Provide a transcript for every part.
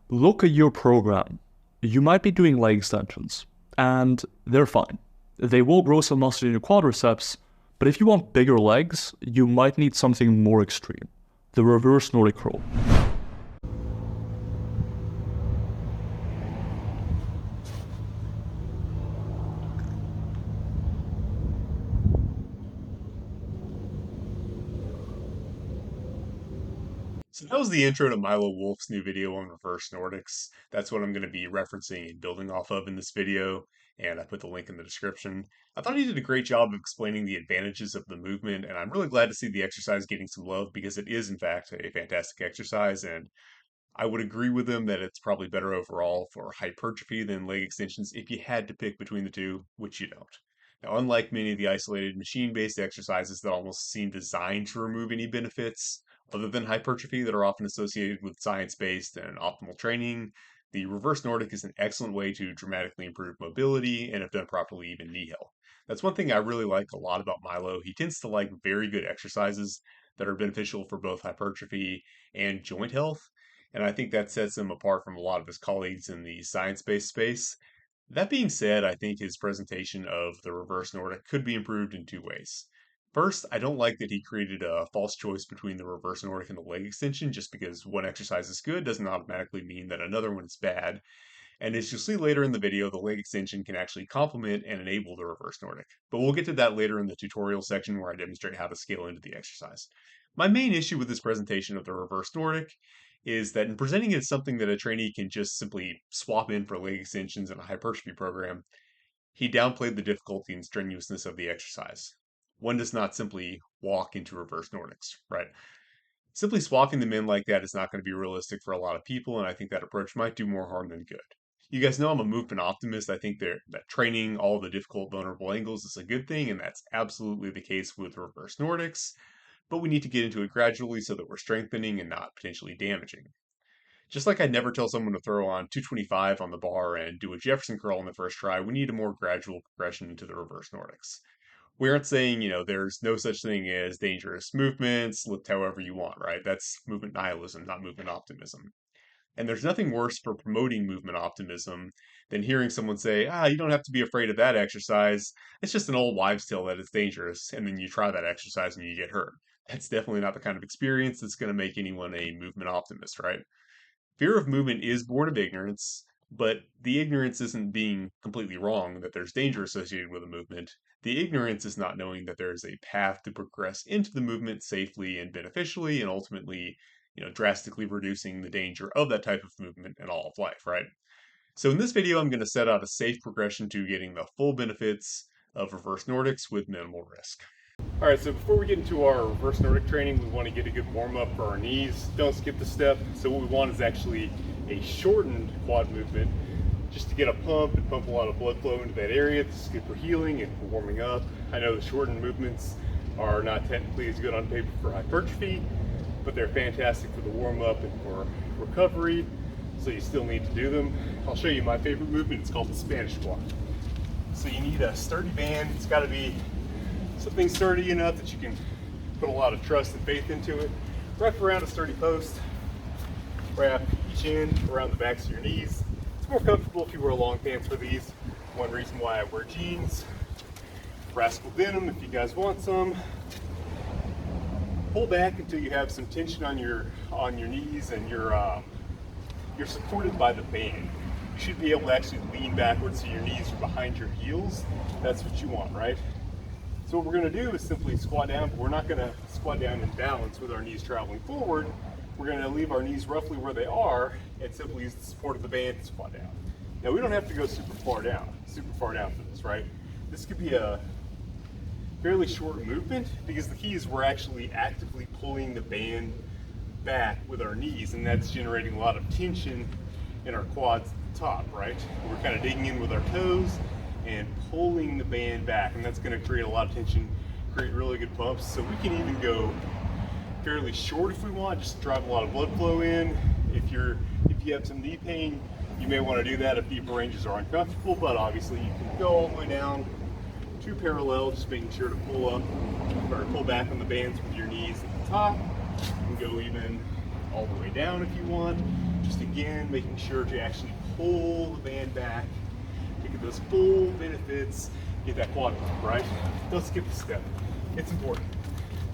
Look at your program. You might be doing leg extensions, and they're fine. They will grow some muscle in your quadriceps, but if you want bigger legs, you might need something more extreme. The reverse Nordic curl. So that was the intro to Milo Wolf's new video on reverse Nordics. That's what I'm going to be referencing and building off of in this video, and I put the link in the description. I thought he did a great job of explaining the advantages of the movement, and I'm really glad to see the exercise getting some love because it is, in fact, a fantastic exercise, and I would agree with him that it's probably better overall for hypertrophy than leg extensions if you had to pick between the two, which you don't. Now, unlike many of the isolated machine based exercises that almost seem designed to remove any benefits other than hypertrophy that are often associated with science based and optimal training, the reverse Nordic is an excellent way to dramatically improve mobility and, if done properly, even knee health. That's one thing I really like a lot about Milo. He tends to like very good exercises that are beneficial for both hypertrophy and joint health, and I think that sets him apart from a lot of his colleagues in the science based space. That being said, I think his presentation of the reverse Nordic could be improved in two ways. First, I don't like that he created a false choice between the reverse Nordic and the leg extension just because one exercise is good doesn't automatically mean that another one is bad. And as you'll see later in the video, the leg extension can actually complement and enable the reverse Nordic. But we'll get to that later in the tutorial section where I demonstrate how to scale into the exercise. My main issue with this presentation of the reverse Nordic is that in presenting it as something that a trainee can just simply swap in for leg extensions in a hypertrophy program, he downplayed the difficulty and strenuousness of the exercise. One does not simply walk into reverse Nordics, right? Simply swapping them in like that is not going to be realistic for a lot of people, and I think that approach might do more harm than good. You guys know I'm a movement optimist. I think that training all the difficult, vulnerable angles is a good thing, and that's absolutely the case with reverse Nordics. But we need to get into it gradually so that we're strengthening and not potentially damaging. Just like I'd never tell someone to throw on 225 on the bar and do a Jefferson curl on the first try, we need a more gradual progression into the reverse Nordics. We aren't saying, there's no such thing as dangerous movements, lift however you want, right? That's movement nihilism, not movement optimism. And there's nothing worse for promoting movement optimism than hearing someone say, you don't have to be afraid of that exercise. It's just an old wives' tale that it's dangerous. And then you try that exercise and you get hurt. That's definitely not the kind of experience that's going to make anyone a movement optimist, right? Fear of movement is born of ignorance, but the ignorance isn't being completely wrong that there's danger associated with a movement. The ignorance is not knowing that there is a path to progress into the movement safely and beneficially, and ultimately, drastically reducing the danger of that type of movement in all of life, right? So in this video, I'm going to set out a safe progression to getting the full benefits of reverse Nordics with minimal risk. All right, so before we get into our reverse Nordic training, we want to get a good warm up for our knees. Don't skip the step. So what we want is actually a shortened quad movement just to get a pump and pump a lot of blood flow into that area. This is good for healing and for warming up. I know the shortened movements are not technically as good on paper for hypertrophy, but they're fantastic for the warm up and for recovery. So you still need to do them. I'll show you my favorite movement. It's called the Spanish squat. So you need a sturdy band. It's got to be something sturdy enough that you can put a lot of trust and faith into it. Wrap around a sturdy post, wrap each end around the backs of your knees. It's more comfortable if you wear long pants for these. One reason why I wear jeans. Rascal denim if you guys want some. Pull back until you have some tension on your knees and you're supported by the band. You should be able to actually lean backwards so your knees are behind your heels. That's what you want, right? So what we're going to do is simply squat down, but we're not going to squat down in balance with our knees traveling forward. We're going to leave our knees roughly where they are and simply use the support of the band to squat down. Now we don't have to go super far down for this, right? This could be a fairly short movement because the key is we're actually actively pulling the band back with our knees, and that's generating a lot of tension in our quads at the top, right? We're kind of digging in with our toes and pulling the band back, and that's going to create a lot of tension, create really good pumps. So we can even go fairly short if we want, just drive a lot of blood flow in. If you have some knee pain, you may want to do that if deeper ranges are uncomfortable, but obviously you can go all the way down to parallel, just making sure to pull up or pull back on the bands with your knees at the top. You can go even all the way down if you want. Just again, making sure to actually pull the band back, to get those full benefits, get that quad pump, right? Don't skip a step. It's important.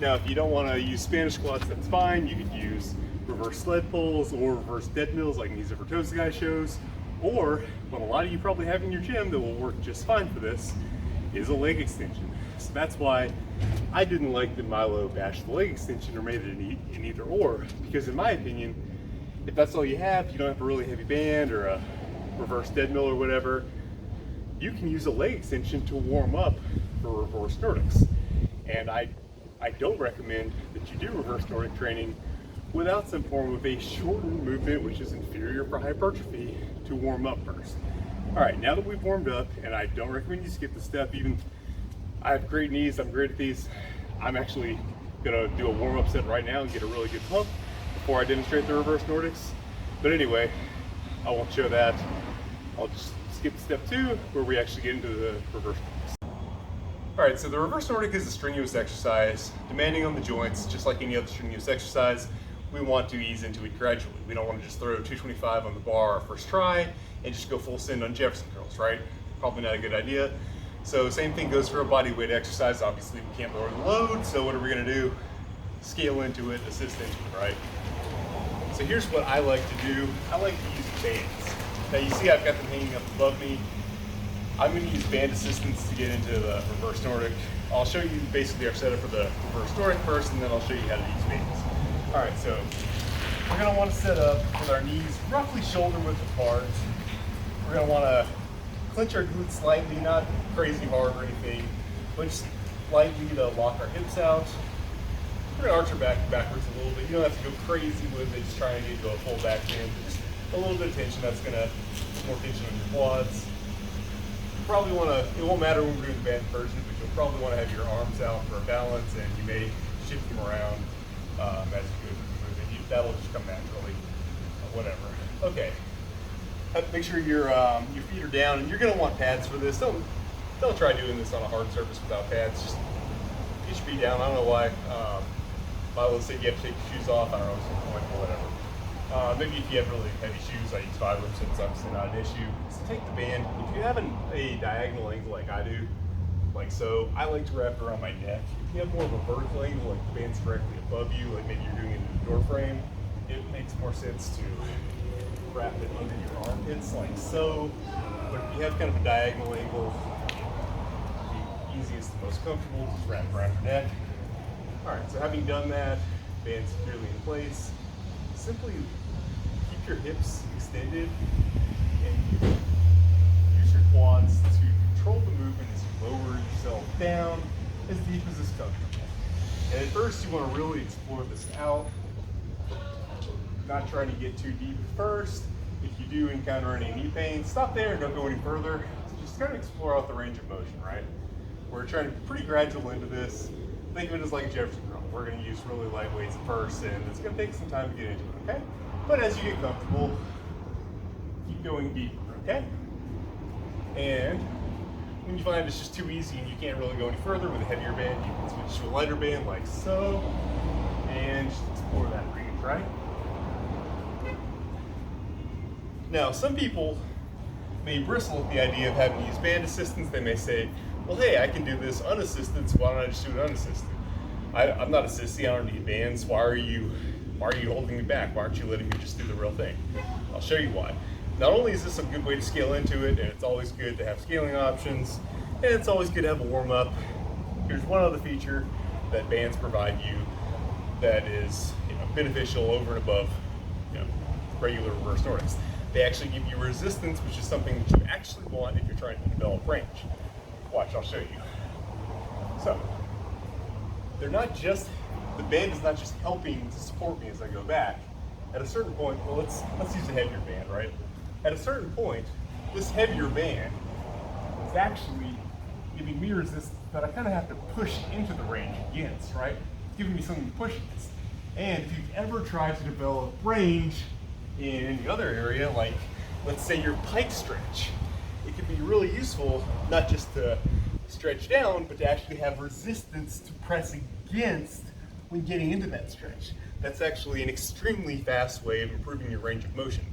Now, if you don't want to use Spanish squats, that's fine. You could use reverse sled pulls or reverse dead mills like these Vertosa guy shows. Or, what a lot of you probably have in your gym that will work just fine for this, is a leg extension. So that's why I didn't like that Milo bashed the leg extension or made it an either or, because in my opinion, if that's all you have, you don't have a really heavy band or a reverse dead mill or whatever, you can use a leg extension to warm up for reverse Nordics. And I don't recommend that you do reverse Nordic training without some form of a shortened movement, which is inferior for hypertrophy, to warm up first. All right, now that we've warmed up, and I don't recommend you skip the step, even I have great knees, I'm great at these. I'm actually gonna do a warm-up set right now and get a really good pump before I demonstrate the reverse Nordics. But anyway, I won't show that. I'll just skip step 2, where we actually get into the reverse Nordics. All right, so the reverse Nordic is a strenuous exercise, demanding on the joints, just like any other strenuous exercise. We want to ease into it gradually. We don't want to just throw 225 on the bar our first try and just go full send on Jefferson curls, right? Probably not a good idea. So same thing goes for a body weight exercise. Obviously we can't lower the load, so what are we gonna do? Scale into it, assist into it, right? So here's what I like to do. I like to use bands. Now you see I've got them hanging up above me. I'm gonna use band assistance to get into the reverse Nordic. I'll show you basically our setup for the reverse Nordic first, and then I'll show you how to use bands. All right, so we're gonna wanna set up with our knees roughly shoulder width apart. We're gonna wanna clench our glutes slightly, not crazy hard or anything, but just lightly to lock our hips out. We're gonna arch our back backwards a little bit. You don't have to go crazy with it, just try and get to a full back bend. Just a little bit of tension, that's gonna put more tension on your quads. Probably wanna, it won't matter when we're doing the band version, but you'll probably wanna have your arms out for a balance, and you may shift them around as you go through the movement. That'll just come naturally, or whatever. Okay. Make sure your feet are down, and you're going to want pads for this. Don't try doing this on a hard surface without pads. Just get your feet down. I don't know why. Milo said you have to take your shoes off. I don't know, it's some point or whatever. Maybe if you have really heavy shoes, I use Vibram, so it's obviously not an issue. So take the band. If you have a diagonal angle like I do, like so, I like to wrap it around my neck. If you have more of a vertical angle, like the band's directly above you, like maybe you're doing it in the door frame, it makes more sense to wrap it under your armpits like so. But if you have kind of a diagonal angle, the easiest and most comfortable, just wrap around your neck. All right, so having done that, band securely in place, simply keep your hips extended and use your quads to control the movement as you lower yourself down as deep as is comfortable. And at first you want to really explore this out. Not trying to get too deep at first. If you do encounter any knee pain, stop there and don't go any further. Just kind of explore out the range of motion, right? We're trying to be pretty gradual into this. Think of it as like a Jefferson curl. We're going to use really light weights at first, and it's going to take some time to get into it, okay? But as you get comfortable, keep going deeper, okay? And when you find it's just too easy and you can't really go any further with a heavier band, you can switch to a lighter band like so, and just explore that range, right? Now, some people may bristle at the idea of having to use band assistance. They may say, well, hey, I can do this unassisted, so why don't I just do it unassisted? I'm not a sissy, I don't need bands. Why are you holding me back? Why aren't you letting me just do the real thing? I'll show you why. Not only is this a good way to scale into it, and it's always good to have scaling options, and it's always good to have a warm-up, here's one other feature that bands provide you that is beneficial over and above regular reverse Nordics. They actually give you resistance, which is something that you actually want if you're trying to develop range. Watch, I'll show you. So, the band is not just helping to support me as I go back. At a certain point, well, let's use a heavier band, right? At a certain point, this heavier band is actually giving me resistance that I kind of have to push into the range against, right? It's giving me something to push against. And if you've ever tried to develop range in any other area, like let's say your pike stretch, it can be really useful not just to stretch down, but to actually have resistance to press against when getting into that stretch. that's actually an extremely fast way of improving your range of motion.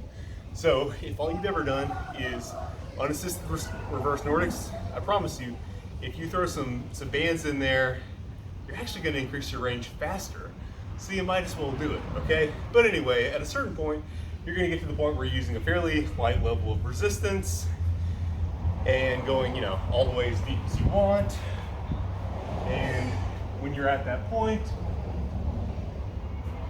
So if all you've ever done is unassisted reverse Nordics, I promise you, if you throw some bands in there, you're actually going to increase your range faster. So you might as well do it, okay? But anyway, at a certain point, you're going to get to the point where you're using a fairly light level of resistance and going, all the way as deep as you want. And when you're at that point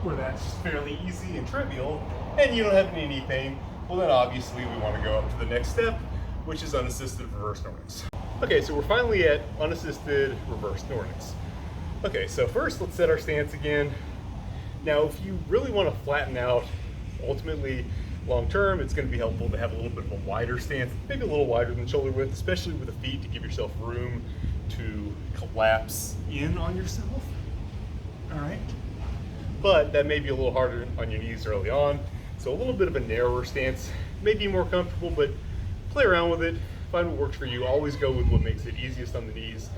where that's just fairly easy and trivial, and you don't have any knee pain, well then obviously we want to go up to the next step, which is unassisted reverse Nordics. Okay, so we're finally at unassisted reverse Nordics. Okay, so first let's set our stance again. Now, if you really want to flatten out, ultimately, long term, it's going to be helpful to have a little bit of a wider stance, maybe a little wider than shoulder width, especially with the feet to give yourself room to collapse in on yourself. All right. But that may be a little harder on your knees early on. So a little bit of a narrower stance may be more comfortable, but play around with it, find what works for you. Always go with what makes it easiest on the knees.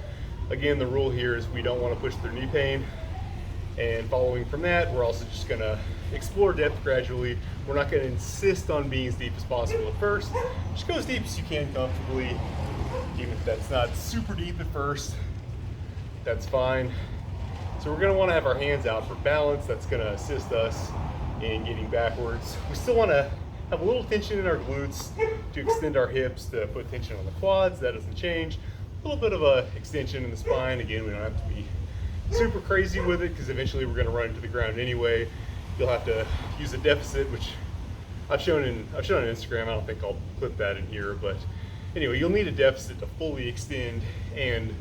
Again, the rule here is we don't want to push through knee pain. And following from that, we're also just gonna explore depth gradually. We're not gonna insist on being as deep as possible at first. Just go as deep as you can comfortably. Even if that's not super deep at first, that's fine. So we're gonna wanna have our hands out for balance. That's gonna assist us in getting backwards. We still wanna have a little tension in our glutes to extend our hips, to put tension on the quads. That doesn't change. A little bit of a extension in the spine. Again, we don't have to be super crazy with it because eventually we're going to run into the ground anyway. You'll have to use a deficit, which I've shown on Instagram. I don't think I'll clip that in here, but anyway, you'll need a deficit to fully extend and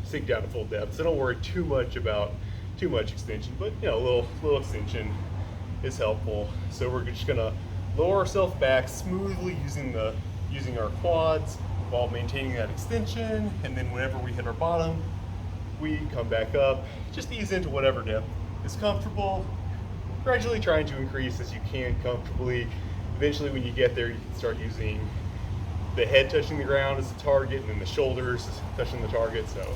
sink down to full depth. So don't worry too much about too much extension, but a little extension is helpful. So we're just going to lower ourselves back smoothly using our quads while maintaining that extension, and then whenever we hit our bottom, we come back up, just ease into whatever depth is comfortable, gradually trying to increase as you can comfortably. Eventually when you get there, you can start using the head touching the ground as the target, and then the shoulders touching the target. So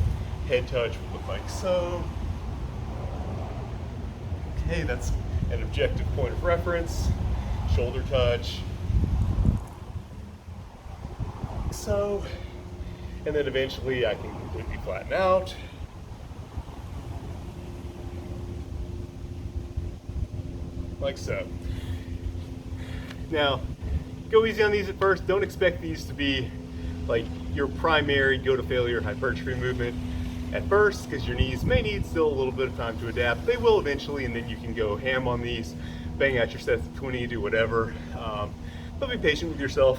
head touch would look like so. Okay, that's an objective point of reference. Shoulder touch, like so. And then eventually I can completely flatten out. Like so. Now, go easy on these at first. Don't expect these to be like your primary go to failure hypertrophy movement at first, because your knees may need still a little bit of time to adapt. They will eventually, and then you can go ham on these, bang out your sets of 20, do whatever. But be patient with yourself.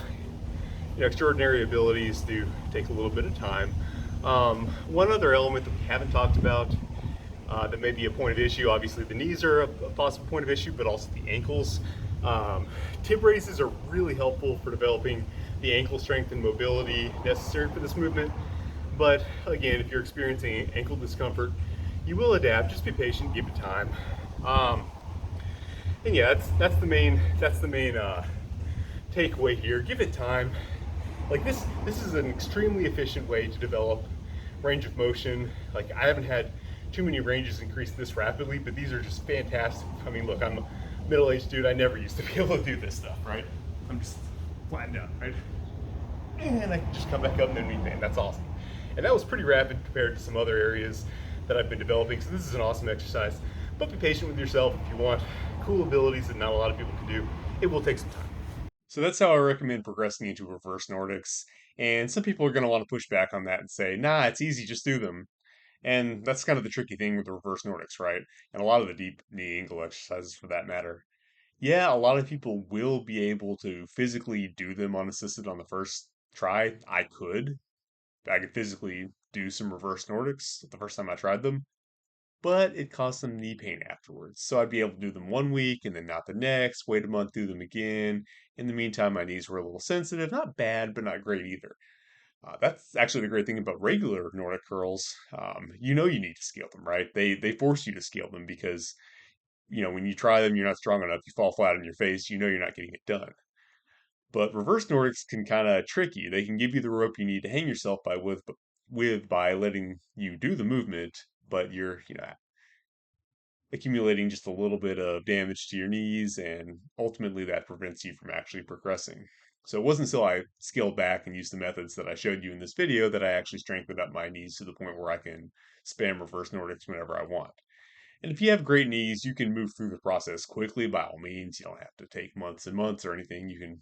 Extraordinary abilities do take a little bit of time. One other element that we haven't talked about that may be a point of issue. Obviously, the knees are a possible point of issue, but also the ankles. Tib raises are really helpful for developing the ankle strength and mobility necessary for this movement. But again, if you're experiencing ankle discomfort, you will adapt. Just be patient, give it time. And yeah, that's the main takeaway here. Give it time. Like this is an extremely efficient way to develop range of motion. Like I haven't had too many ranges increase this rapidly, but these are just fantastic. I mean, look, I'm a middle-aged dude. I never used to be able to do this stuff, right? I'm just flattened out, right? And I can just come back up and then meet pain. That's awesome. And that was pretty rapid compared to some other areas that I've been developing. So this is an awesome exercise. But be patient with yourself if you want cool abilities that not a lot of people can do. It will take some time. So that's how I recommend progressing into reverse Nordics. And some people are going to want to push back on that and say, nah, it's easy, just do them. And that's kind of the tricky thing with the reverse Nordics, right? And a lot of the deep knee angle exercises for that matter. Yeah, a lot of people will be able to physically do them unassisted on the first try. I could physically do some reverse Nordics the first time I tried them, but it caused some knee pain afterwards. So I'd be able to do them one week and then not the next, wait a month, do them again. In the meantime, my knees were a little sensitive. Not bad, but not great either. That's actually the great thing about regular Nordic curls. You need to scale them, right? They force you to scale them because when you try them, you're not strong enough. You fall flat on your face. You're not getting it done. But reverse Nordics can kind of trick you. They can give you the rope you need to hang yourself by letting you do the movement, but accumulating just a little bit of damage to your knees, and ultimately that prevents you from actually progressing. So it wasn't until I scaled back and used the methods that I showed you in this video that I actually strengthened up my knees to the point where I can spam reverse Nordics whenever I want. And if you have great knees, you can move through the process quickly by all means. You don't have to take months and months or anything. You can,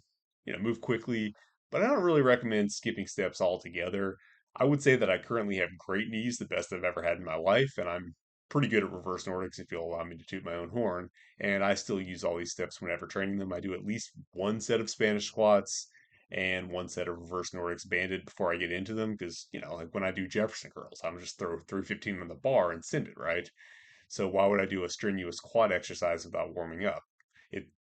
move quickly, but I don't really recommend skipping steps altogether. I would say that I currently have great knees, the best I've ever had in my life, and I'm pretty good at reverse Nordics if you'll allow me to toot my own horn. And I still use all these steps whenever training them. I do at least one set of Spanish squats and one set of reverse Nordics banded before I get into them because, like when I do Jefferson curls, I'm just throw 315 on the bar and send it, right? So why would I do a strenuous quad exercise without warming up?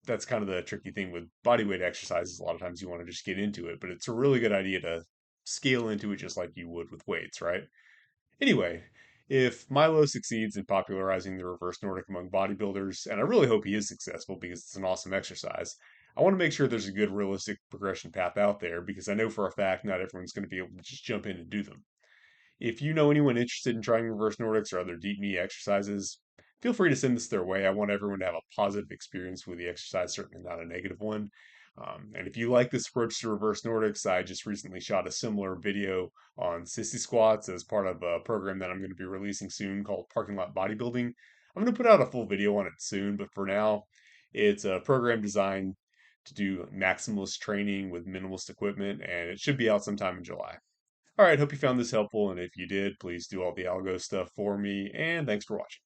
That's kind of the tricky thing with bodyweight exercises. A lot of times you want to just get into it, but it's a really good idea to scale into it just like you would with weights, right? Anyway, if Milo succeeds in popularizing the reverse Nordic among bodybuilders, and I really hope he is successful because it's an awesome exercise, I want to make sure there's a good realistic progression path out there because I know for a fact not everyone's going to be able to just jump in and do them. If you know anyone interested in trying reverse Nordics or other deep knee exercises, feel free to send this their way. I want everyone to have a positive experience with the exercise, certainly not a negative one. And if you like this approach to reverse Nordics, I just recently shot a similar video on sissy squats as part of a program that I'm going to be releasing soon called Parking Lot Bodybuilding. I'm going to put out a full video on it soon, but for now, it's a program designed to do maximalist training with minimalist equipment, and it should be out sometime in July. All right, hope you found this helpful, and if you did, please do all the algo stuff for me, and thanks for watching.